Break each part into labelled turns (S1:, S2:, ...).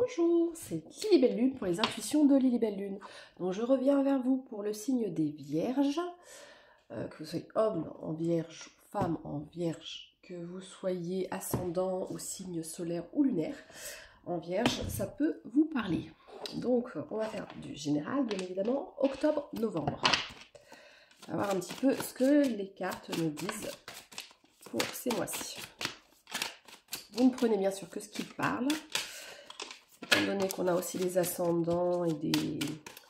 S1: Bonjour, c'est Lily Belle Lune pour les intuitions de Lily Belle Lune. Donc je reviens vers vous pour le signe des Vierges, que vous soyez homme en Vierge, femme en Vierge, que vous soyez ascendant au signe solaire ou lunaire en Vierge, ça peut vous parler. Donc on va faire du général, bien évidemment, octobre-novembre. On va voir un petit peu ce que les cartes nous disent pour ces mois-ci. Vous ne prenez bien sûr que ce qui parle. Étant donné qu'on a aussi des ascendants et des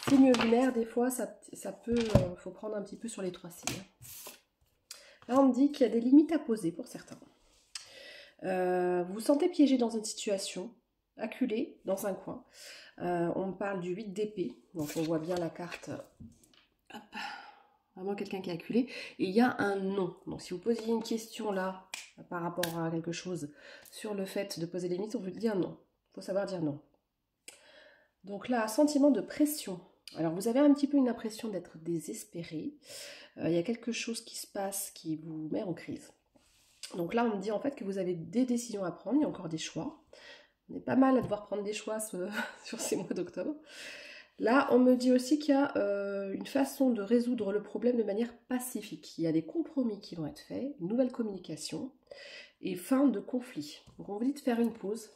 S1: signes lunaires, des fois, ça peut, faut prendre un petit peu sur les trois signes. Là, on me dit qu'il y a des limites à poser pour certains. Vous vous sentez piégé dans une situation, acculé dans un coin. On me parle du 8 d'épée, donc on voit bien la carte. Hop, vraiment quelqu'un qui est acculé. Et il y a un non. Donc si vous posiez une question là, par rapport à quelque chose, sur le fait de poser des limites, on veut dire non. Il faut savoir dire non. Donc là, sentiment de pression. Alors vous avez un petit peu une impression d'être désespéré. Il y a quelque chose qui se passe qui vous met en crise. Donc là, on me dit en fait que vous avez des décisions à prendre, il y a encore des choix. On est pas mal à devoir prendre des choix sur ces mois d'octobre. Là, on me dit aussi qu'il y a une façon de résoudre le problème de manière pacifique. Il y a des compromis qui vont être faits, une nouvelle communication et fin de conflit. Donc on vous dit de faire une pause.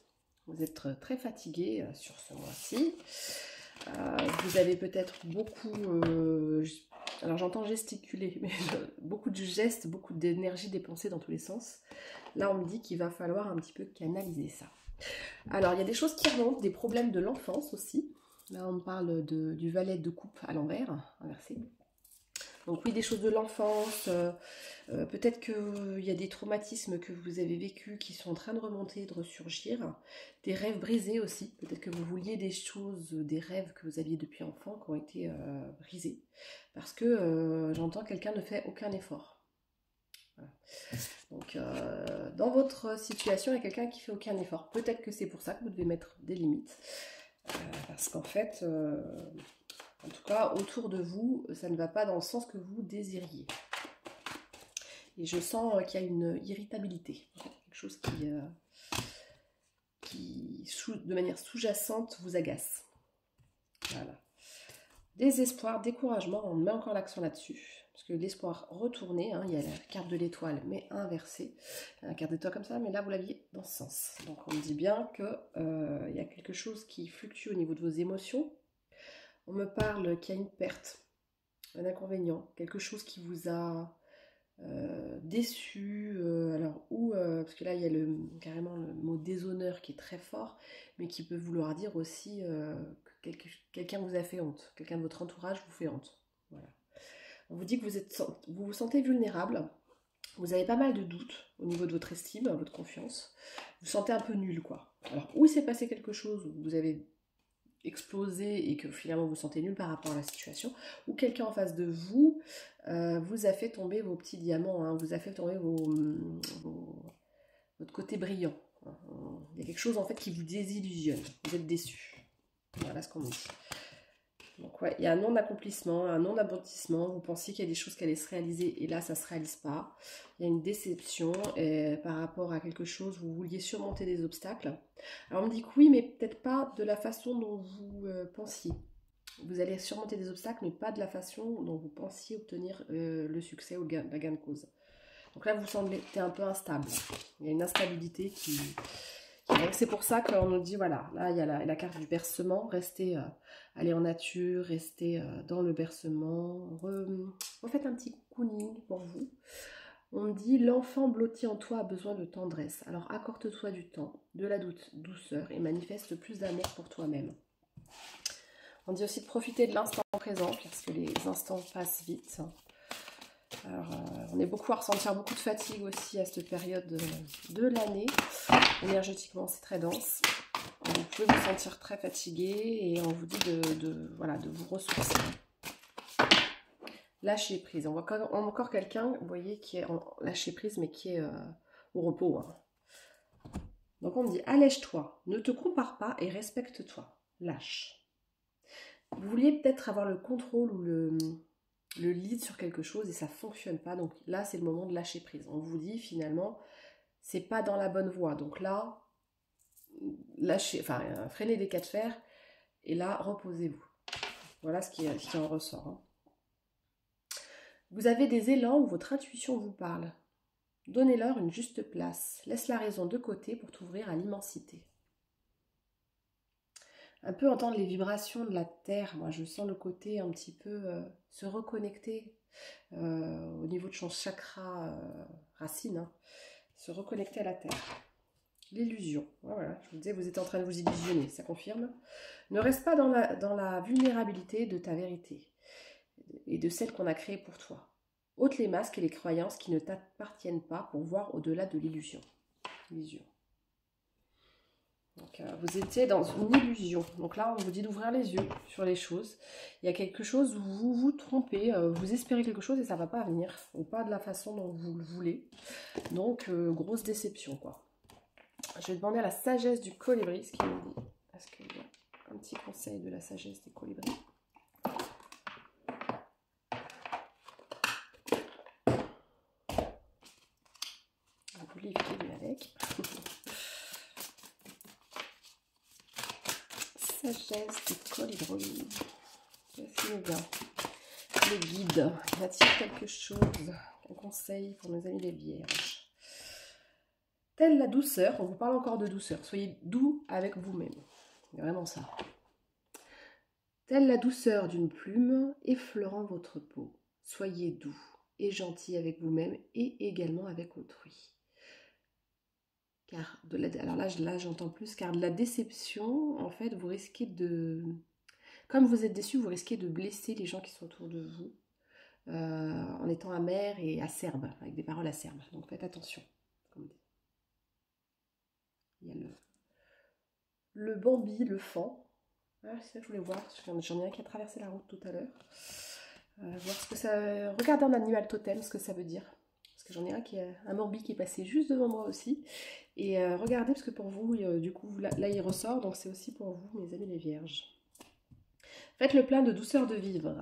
S1: Vous êtes très fatigué sur ce mois-ci. Vous avez peut-être beaucoup, alors j'entends gesticuler, mais beaucoup de gestes, beaucoup d'énergie dépensée dans tous les sens. Là, on me dit qu'il va falloir un petit peu canaliser ça. Alors, il y a des choses qui remontent, des problèmes de l'enfance aussi. Là, on me parle du valet de coupe à l'envers, inversé. Donc oui, des choses de l'enfance, peut-être qu'il y a des traumatismes que vous avez vécus qui sont en train de remonter, de ressurgir. Des rêves brisés aussi, peut-être que vous vouliez des choses, des rêves que vous aviez depuis enfant qui ont été brisés. Parce que j'entends quelqu'un ne fait aucun effort. Voilà. Donc dans votre situation, il y a quelqu'un qui fait aucun effort. Peut-être que c'est pour ça que vous devez mettre des limites. Parce qu'en fait... en tout cas, autour de vous, ça ne va pas dans le sens que vous désiriez. Et je sens qu'il y a une irritabilité, quelque chose qui de manière sous-jacente, vous agace. Voilà. Désespoir, découragement, on met encore l'accent là-dessus. Parce que l'espoir retourné, hein, il y a la carte de l'étoile, mais inversée. La carte d'étoile comme ça, mais là, vous l'aviez dans ce sens. Donc, on me dit bien qu'il y a quelque chose qui fluctue au niveau de vos émotions. On me parle qu'il y a une perte, un inconvénient, quelque chose qui vous a déçu, parce que là il y a carrément le mot déshonneur qui est très fort, mais qui peut vouloir dire aussi que quelqu'un vous a fait honte, quelqu'un de votre entourage vous fait honte. Voilà. On vous dit que vous vous sentez vulnérable, vous avez pas mal de doutes au niveau de votre estime, votre confiance, vous vous sentez un peu nul quoi. Alors où il s'est passé quelque chose, où vous avez explosé et que finalement vous vous sentez nul par rapport à la situation, ou quelqu'un en face de vous vous a fait tomber vos petits diamants, hein, vous a fait tomber votre côté brillant. Il y a quelque chose en fait qui vous désillusionne, vous êtes déçu. Voilà ce qu'on me dit. Donc ouais, il y a un non-accomplissement, un non-aboutissement, vous pensiez qu'il y a des choses qui allaient se réaliser et là ça ne se réalise pas. Il y a une déception par rapport à quelque chose, vous vouliez surmonter des obstacles. Alors on me dit que oui, mais peut-être pas de la façon dont vous pensiez. Vous allez surmonter des obstacles, mais pas de la façon dont vous pensiez obtenir le succès ou la gain de cause. Donc là vous semblez un peu instable. Il y a une instabilité qui... Donc c'est pour ça qu'on nous dit, voilà, là il y a la carte du bercement, restez, allez en nature, restez dans le bercement, refaites un petit cocooning pour vous. On me dit, l'enfant blotti en toi a besoin de tendresse, alors accorde-toi du temps, de la douceur et manifeste plus d'amour pour toi-même. On dit aussi de profiter de l'instant présent, parce que les instants passent vite. Alors, on est beaucoup à ressentir beaucoup de fatigue aussi à cette période de l'année. Énergétiquement, c'est très dense. Vous pouvez vous sentir très fatigué et on vous dit de vous ressourcer. Lâcher prise. On voit encore quelqu'un, vous voyez, qui est en lâcher prise, mais qui est au repos. Hein. Donc, on me dit, allège-toi, ne te compare pas et respecte-toi. Lâche. Vous vouliez peut-être avoir le contrôle ou le lead sur quelque chose et ça ne fonctionne pas. Donc là, c'est le moment de lâcher prise. On vous dit finalement, c'est pas dans la bonne voie. Donc là, lâchez, enfin, freinez des cas de fer, et là, reposez-vous. Voilà ce qui en ressort. Hein. Vous avez des élans où votre intuition vous parle. Donnez-leur une juste place. Laisse la raison de côté pour t'ouvrir à l'immensité. Un peu entendre les vibrations de la terre. Moi, je sens le côté un petit peu se reconnecter au niveau de son chakra racine. Hein, se reconnecter à la terre. L'illusion. Voilà, je vous disais, vous êtes en train de vous illusionner, ça confirme. Ne reste pas dans la vulnérabilité de ta vérité et de celle qu'on a créée pour toi. Ôte les masques et les croyances qui ne t'appartiennent pas pour voir au-delà de l'illusion. Donc, vous étiez dans une illusion. Donc là, on vous dit d'ouvrir les yeux sur les choses. Il y a quelque chose où vous vous trompez, vous espérez quelque chose et ça ne va pas venir, ou pas de la façon dont vous le voulez. Donc, grosse déception, quoi. Je vais demander à la sagesse du colibri ce qu'il me dit. Est-ce qu'il y a un petit conseil de la sagesse des colibris? Un livre qui vient avec. Sagesse du colibri. Qu'est-ce qu'il me vient? Les guides. Y a-t-il quelque chose, un conseil pour nos amis les vierges? Telle la douceur, on vous parle encore de douceur. Soyez doux avec vous-même. C'est vraiment ça. Telle la douceur d'une plume effleurant votre peau. Soyez doux et gentil avec vous-même et également avec autrui. Car alors là j'entends plus, car de la déception, en fait, vous risquez de... Comme vous êtes déçu, vous risquez de blesser les gens qui sont autour de vous en étant amer et acerbe, avec des paroles acerbes. Donc faites attention. Il y a le bambi, le faon. Ah, c'est ça que je voulais voir. J'en ai un qui a traversé la route tout à l'heure. Voir ce que ça... Regardez un animal totem, ce que ça veut dire. Parce que j'en ai un bambi qui est passé juste devant moi aussi. Et regardez, parce que pour vous, du coup, là il ressort. Donc c'est aussi pour vous, mes amis les vierges. Faites le plein de douceur de vivre.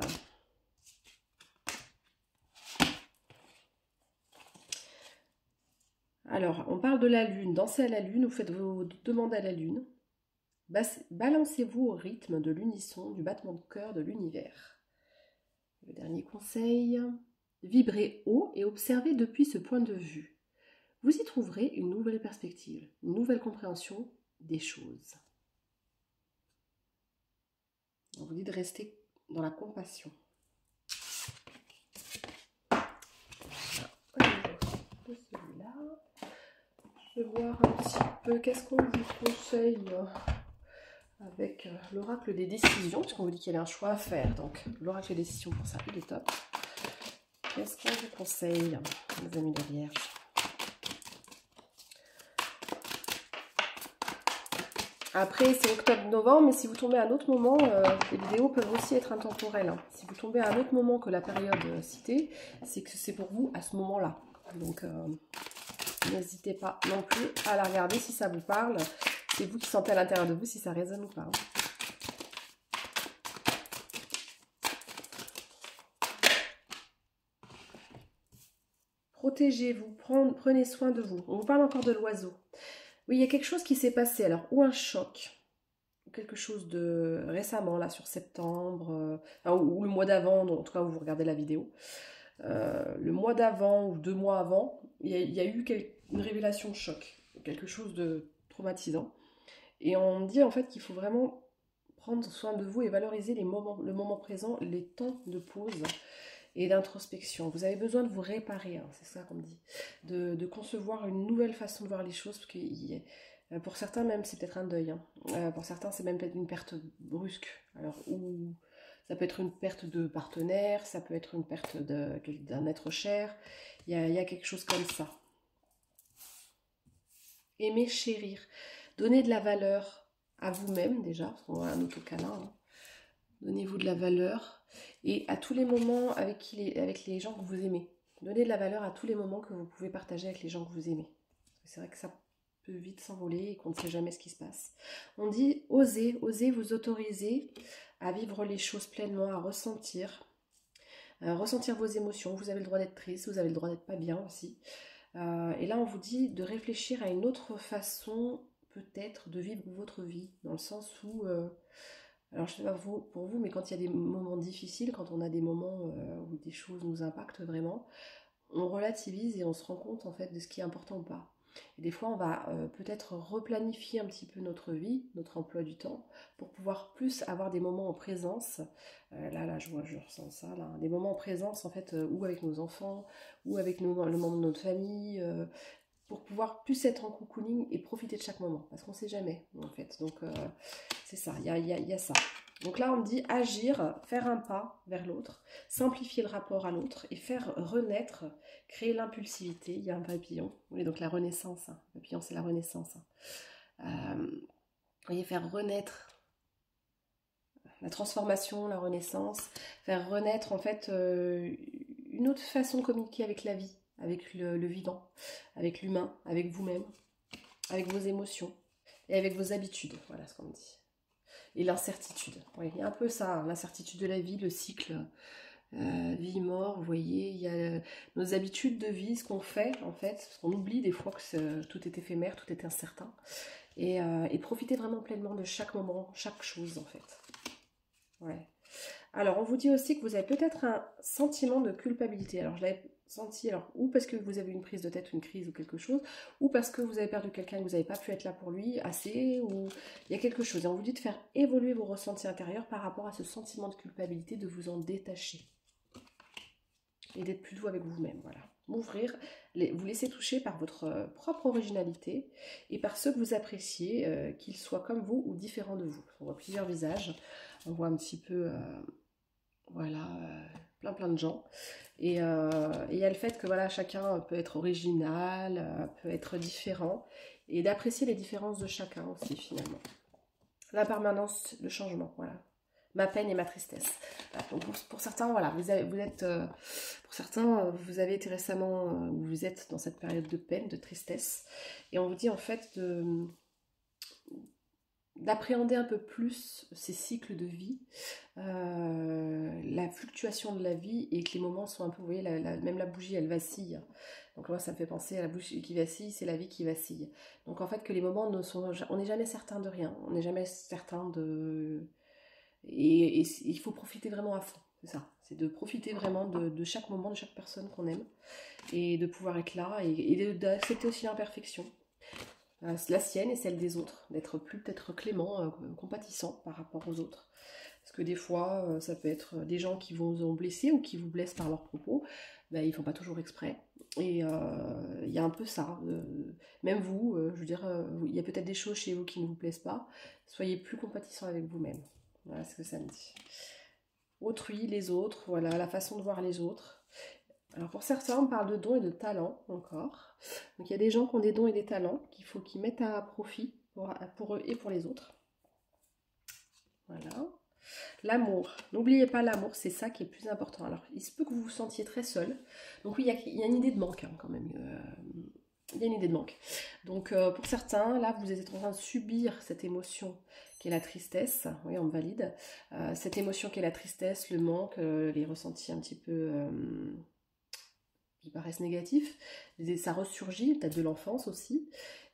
S1: Alors, on parle de la lune. Dansez à la lune, vous faites vos demandes à la lune. Balancez-vous au rythme de l'unisson du battement de cœur de l'univers. Le dernier conseil, vibrez haut et observez depuis ce point de vue. Vous y trouverez une nouvelle perspective, une nouvelle compréhension des choses. On vous dit de rester dans la compassion. De celui-là, je vais voir un petit peu qu'est-ce qu'on vous conseille avec l'oracle des décisions, puisqu'on vous dit qu'il y avait un choix à faire. Donc, l'oracle des décisions pour ça, il est top. Qu'est-ce qu'on vous conseille, mes amis de Vierge? Après, c'est octobre-novembre, mais si vous tombez à un autre moment, les vidéos peuvent aussi être intemporelles. Hein. Si vous tombez à un autre moment que la période citée, c'est que c'est pour vous à ce moment-là. Donc, n'hésitez pas non plus à la regarder si ça vous parle. C'est vous qui sentez à l'intérieur de vous si ça résonne ou pas. Hein. Protégez-vous, prenez soin de vous. On vous parle encore de l'oiseau. Oui, il y a quelque chose qui s'est passé, alors, ou un choc, ou quelque chose de récemment, là, sur septembre, ou le mois d'avant, en tout cas, où vous regardez la vidéo. Le mois d'avant, ou 2 mois avant, il y a eu une révélation de choc, quelque chose de traumatisant. Et on dit, en fait, qu'il faut vraiment prendre soin de vous et valoriser le moment présent, les temps de pause et d'introspection. Vous avez besoin de vous réparer, hein, c'est ça qu'on me dit, de concevoir une nouvelle façon de voir les choses, parce que pour certains même c'est peut-être un deuil, hein. Pour certains c'est même peut-être une perte brusque, alors ou ça peut être une perte de partenaire, ça peut être une perte d'un être cher, il y a quelque chose comme ça. Aimer, chérir, donner de la valeur à vous-même déjà, parce qu'on voit un autocanin, hein. Donnez-vous de la valeur et à tous les moments avec les gens que vous aimez. Donnez de la valeur à tous les moments que vous pouvez partager avec les gens que vous aimez. C'est vrai que ça peut vite s'envoler et qu'on ne sait jamais ce qui se passe. On dit osez vous autoriser à vivre les choses pleinement, à ressentir vos émotions. Vous avez le droit d'être triste, vous avez le droit d'être pas bien aussi. Et là, on vous dit de réfléchir à une autre façon peut-être de vivre votre vie, dans le sens où, alors je sais pas pour vous, mais quand il y a des moments difficiles, quand on a des moments où des choses nous impactent vraiment, on relativise et on se rend compte en fait de ce qui est important ou pas. Et des fois, on va peut-être replanifier un petit peu notre vie, notre emploi du temps, pour pouvoir plus avoir des moments en présence. Là, je ressens ça, là, des moments en présence en fait, ou avec nos enfants, ou avec le membre de notre famille, pour pouvoir plus être en cocooning et profiter de chaque moment, parce qu'on ne sait jamais en fait. Donc c'est ça, il y a ça. Donc là, on me dit agir, faire un pas vers l'autre, simplifier le rapport à l'autre et faire renaître, créer l'impulsivité. Il y a un papillon, oui, donc la renaissance. Hein. Le papillon, c'est la renaissance. Hein. Vous voyez, faire renaître la transformation, la renaissance, faire renaître en fait une autre façon de communiquer avec la vie, avec le vivant, avec l'humain, avec vous-même, avec vos émotions et avec vos habitudes. Voilà ce qu'on me dit. Et l'incertitude. Oui, il y a un peu ça, hein, l'incertitude de la vie, le cycle vie-mort, vous voyez, il y a nos habitudes de vie, ce qu'on fait en fait, parce qu'on oublie des fois que tout est éphémère, tout est incertain, et profiter vraiment pleinement de chaque moment, chaque chose en fait. Ouais. Alors, on vous dit aussi que vous avez peut-être un sentiment de culpabilité. Alors, je l'avais senti, alors, ou parce que vous avez une prise de tête, une crise ou quelque chose, ou parce que vous avez perdu quelqu'un, que vous n'avez pas pu être là pour lui assez, ou il y a quelque chose. Et on vous dit de faire évoluer vos ressentis intérieurs par rapport à ce sentiment de culpabilité, de vous en détacher. Et d'être plus doux avec vous-même, voilà. M'ouvrir, vous laisser toucher par votre propre originalité et par ceux que vous appréciez, qu'ils soient comme vous ou différents de vous. On voit plusieurs visages, on voit un petit peu, voilà, plein de gens. Et il y a le fait que voilà, chacun peut être original, peut être différent, et d'apprécier les différences de chacun aussi finalement. La permanence, le changement, voilà. Ma peine et ma tristesse. Donc pour certains, voilà, pour certains, vous avez été récemment, vous êtes dans cette période de peine, de tristesse, et on vous dit en fait d'appréhender un peu plus ces cycles de vie, la fluctuation de la vie, et que les moments sont un peu, vous voyez, même la bougie, elle vacille. Donc moi, ça me fait penser à la bougie qui vacille, c'est la vie qui vacille. Donc en fait, que les moments on n'est jamais certain de rien, on n'est jamais certain de... Et il faut profiter vraiment à fond, c'est ça. C'est de profiter vraiment de chaque moment, de chaque personne qu'on aime, et de pouvoir être là, et d'accepter aussi l'imperfection. La sienne et celle des autres, d'être plus peut-être clément, compatissant par rapport aux autres. Parce que des fois, ça peut être des gens qui vous ont blessé ou qui vous blessent par leurs propos, ben, ils ne font pas toujours exprès. Et il y a un peu ça. Même vous, je veux dire, il y a peut-être des choses chez vous qui ne vous plaisent pas. Soyez plus compatissant avec vous-même. Voilà ce que ça me dit. Autrui, les autres, voilà, la façon de voir les autres. Alors pour certains, on parle de dons et de talents encore. Donc il y a des gens qui ont des dons et des talents qu'il faut qu'ils mettent à profit pour eux et pour les autres. Voilà. L'amour. N'oubliez pas l'amour, c'est ça qui est le plus important. Alors il se peut que vous vous sentiez très seul. Donc oui, il y a une idée de manque hein, quand même. Il y a une idée de manque. Donc pour certains, là, vous êtes en train de subir cette émotion qui est la tristesse. Oui, on me valide. Cette émotion qui est la tristesse, le manque, les ressentis un petit peu... qui paraissent négatifs, ça ressurgit, peut-être de l'enfance aussi,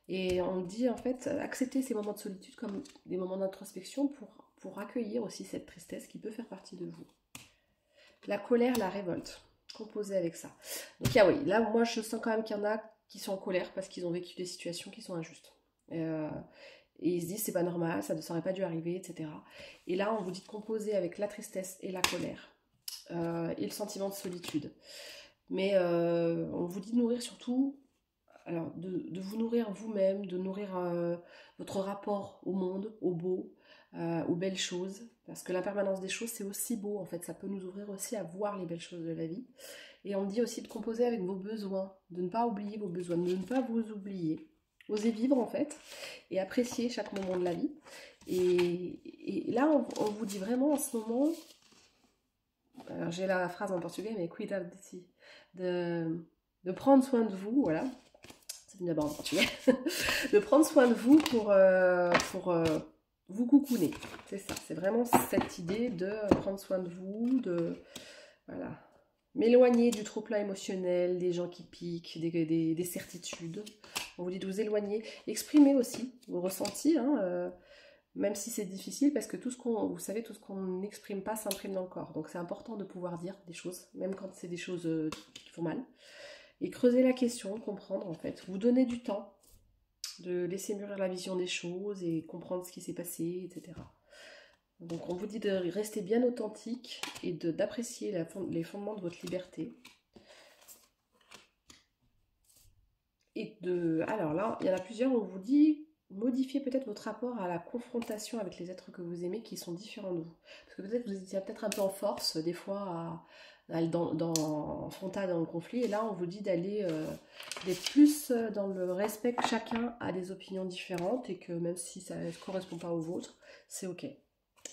S1: et on dit en fait, accepter ces moments de solitude comme des moments d'introspection pour accueillir aussi cette tristesse qui peut faire partie de vous. La colère, la révolte, composée avec ça. Donc oui, là moi je sens quand même qu'il y en a qui sont en colère parce qu'ils ont vécu des situations qui sont injustes. Et ils se disent c'est pas normal, ça ne serait pas dû arriver, etc. Et là on vous dit de composer avec la tristesse et la colère, et le sentiment de solitude. Mais on vous dit de nourrir surtout, alors de vous nourrir vous-même, de nourrir votre rapport au monde, au beau, aux belles choses. Parce que l'impermanence des choses, c'est aussi beau, en fait. Ça peut nous ouvrir aussi à voir les belles choses de la vie. Et on dit aussi de composer avec vos besoins, de ne pas oublier vos besoins, de ne pas vous oublier. Osez vivre, en fait, et apprécier chaque moment de la vie. Et là, on vous dit vraiment en ce moment... Alors j'ai la phrase en portugais, mais cuidar de ti. De prendre soin de vous, voilà. C'est venu d'abord en portugais. De prendre soin de vous pour vous coucouner. C'est ça, c'est vraiment cette idée de prendre soin de vous, de voilà, m'éloigner du trop-plein émotionnel, des gens qui piquent, des certitudes. On vous dit de vous éloigner. Exprimez aussi vos ressentis, hein, même si c'est difficile, parce que tout ce qu'on, vous savez, tout ce qu'on n'exprime pas s'imprime dans le corps. Donc c'est important de pouvoir dire des choses, même quand c'est des choses qui font mal. Et creuser la question, comprendre en fait. Vous donner du temps, de laisser mûrir la vision des choses et comprendre ce qui s'est passé, etc. Donc on vous dit de rester bien authentique et d'apprécier les fondements de votre liberté. Et alors là, il y en a plusieurs, on vous dit modifier peut-être votre rapport à la confrontation avec les êtres que vous aimez qui sont différents de vous. Parce que peut-être vous étiez peut-être un peu en force, des fois, en frontal dans le conflit. Et là, on vous dit d'être plus dans le respect que chacun a des opinions différentes et que même si ça ne correspond pas aux vôtres, c'est ok.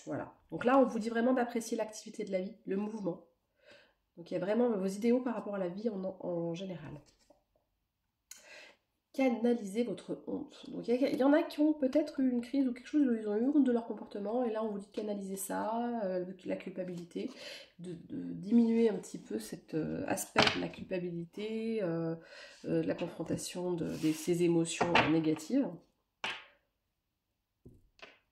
S1: Voilà. Donc là, on vous dit vraiment d'apprécier l'activité de la vie, le mouvement. Donc il y a vraiment vos idéaux par rapport à la vie en général. Canaliser votre honte. Donc il y en a qui ont peut-être eu une crise ou quelque chose, ils ont eu honte de leur comportement, et là on vous dit de canaliser ça, la culpabilité, de diminuer un petit peu cet aspect de la culpabilité, de la confrontation de ces émotions négatives,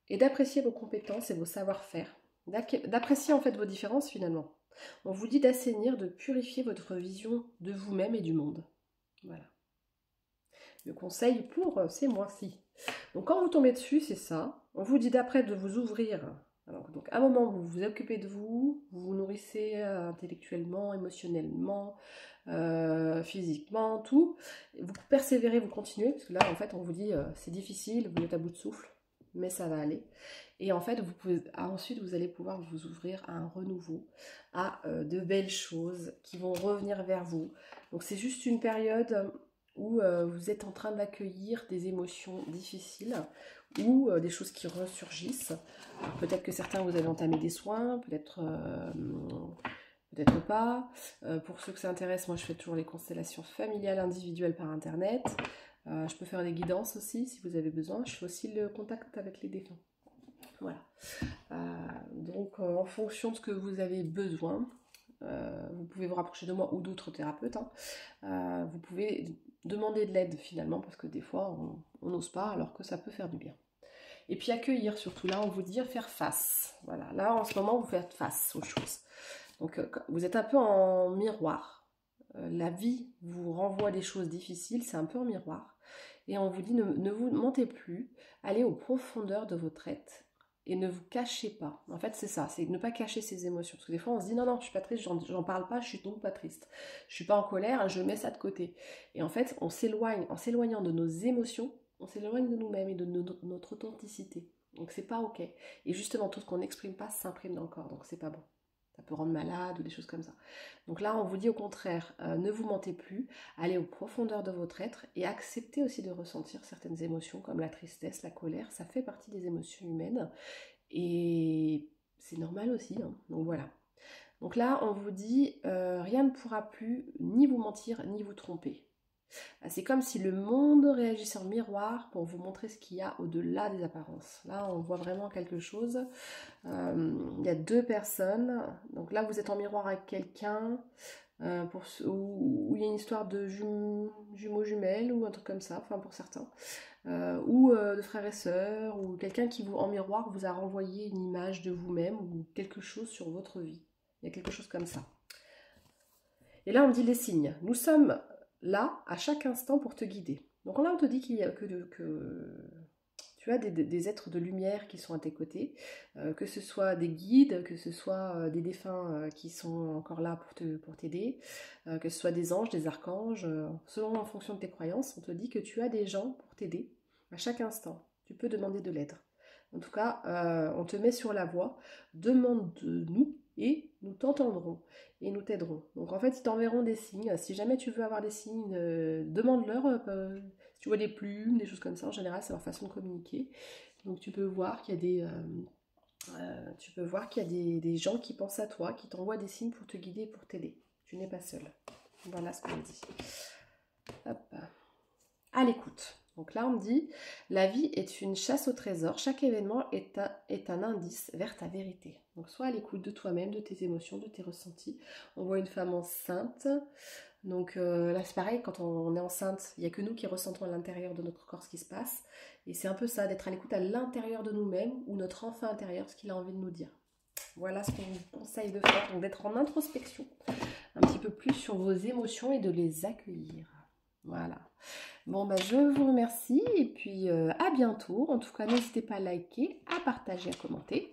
S1: et d'apprécier vos compétences et vos savoir-faire, d'apprécier en fait vos différences finalement. On vous dit d'assainir, de purifier votre vision de vous-même et du monde. Voilà. Le conseil pour ces mois-ci. Donc quand vous tombez dessus, c'est ça. On vous dit d'après de vous ouvrir. Alors, donc à un moment, vous vous occupez de vous, vous vous nourrissez intellectuellement, émotionnellement, physiquement, tout. Vous persévérez, vous continuez, parce que là, en fait, on vous dit c'est difficile, vous êtes à bout de souffle, mais ça va aller. Et en fait, ensuite, vous allez pouvoir vous ouvrir à un renouveau, à de belles choses qui vont revenir vers vous. Donc c'est juste une période où vous êtes en train d'accueillir des émotions difficiles ou des choses qui ressurgissent. Peut-être que certains, vous avez entamé des soins, peut-être pas. Pour ceux que ça intéresse, moi je fais toujours les constellations familiales individuelles par internet. Je peux faire des guidances aussi si vous avez besoin. Je fais aussi le contact avec les défunts. Voilà. Donc en fonction de ce que vous avez besoin, vous pouvez vous rapprocher de moi ou d'autres thérapeutes. Vous pouvez demander de l'aide finalement, parce que des fois on n'ose pas alors que ça peut faire du bien. Et puis accueillir surtout, là on vous dit faire face. Voilà, là en ce moment vous faites face aux choses. Donc vous êtes un peu en miroir. La vie vous renvoie des choses difficiles, c'est un peu en miroir. Et on vous dit ne vous mentez plus, allez aux profondeurs de votre être. Et ne vous cachez pas. En fait, c'est ça, c'est ne pas cacher ses émotions. Parce que des fois, on se dit non, je suis pas triste, j'en parle pas, je suis donc pas triste. Je suis pas en colère, je mets ça de côté. Et en fait, on s'éloigne, en s'éloignant de nos émotions, on s'éloigne de nous-mêmes et de notre authenticité. Donc c'est pas ok. Et justement, tout ce qu'on n'exprime pas s'imprime dans le corps, donc c'est pas bon. Ça peut rendre malade ou des choses comme ça. Donc là, on vous dit au contraire, ne vous mentez plus, allez aux profondeurs de votre être et acceptez aussi de ressentir certaines émotions comme la tristesse, la colère. Ça fait partie des émotions humaines et c'est normal aussi. Hein. Donc voilà. Donc là, on vous dit, rien ne pourra plus ni vous mentir ni vous tromper. C'est comme si le monde réagissait en miroir pour vous montrer ce qu'il y a au-delà des apparences. Là, on voit vraiment quelque chose. Il y a deux personnes. Donc là, vous êtes en miroir avec quelqu'un où il y a une histoire de jumeaux jumelles ou un truc comme ça, enfin pour certains. Ou de frères et sœurs, ou quelqu'un qui en miroir vous a renvoyé une image de vous-même ou quelque chose sur votre vie. Il y a quelque chose comme ça. Et là, on dit les signes. Nous sommes là à chaque instant pour te guider. Donc là, on te dit qu'il y a que tu as des êtres de lumière qui sont à tes côtés, que ce soit des guides, que ce soit des défunts qui sont encore là pour t'aider, que ce soit des anges, des archanges. Selon en fonction de tes croyances, on te dit que tu as des gens pour t'aider à chaque instant. Tu peux demander de l'aide. En tout cas, on te met sur la voie. Demande-nous et nous t'entendrons et nous t'aiderons. Donc en fait, ils t'enverront des signes. Si jamais tu veux avoir des signes, demande-leur. Si tu vois des plumes, des choses comme ça, en général, c'est leur façon de communiquer. Donc tu peux voir qu'il y a des gens qui pensent à toi, qui t'envoient des signes pour te guider et pour t'aider. Tu n'es pas seul. Voilà ce qu'on dit. Hop. À l'écoute. Donc là, on me dit, la vie est une chasse au trésor. Chaque événement est un indice vers ta vérité. Donc sois à l'écoute de toi-même, de tes émotions, de tes ressentis. On voit une femme enceinte. Donc là c'est pareil, quand on est enceinte, il n'y a que nous qui ressentons à l'intérieur de notre corps ce qui se passe. Et c'est un peu ça, d'être à l'écoute à l'intérieur de nous-mêmes, ou notre enfant intérieur, ce qu'il a envie de nous dire. Voilà ce qu'on vous conseille de faire, donc d'être en introspection, un petit peu plus sur vos émotions et de les accueillir. Voilà. Bon, bah, je vous remercie et puis à bientôt. En tout cas, n'hésitez pas à liker, à partager, à commenter.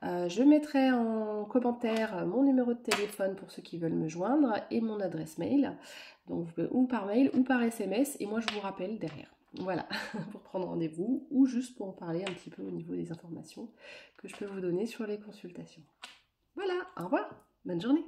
S1: Je mettrai en commentaire mon numéro de téléphone pour ceux qui veulent me joindre et mon adresse mail. Donc, vous pouvez ou par mail ou par SMS et moi je vous rappelle derrière. Voilà, pour prendre rendez-vous ou juste pour en parler un petit peu au niveau des informations que je peux vous donner sur les consultations. Voilà, au revoir, bonne journée.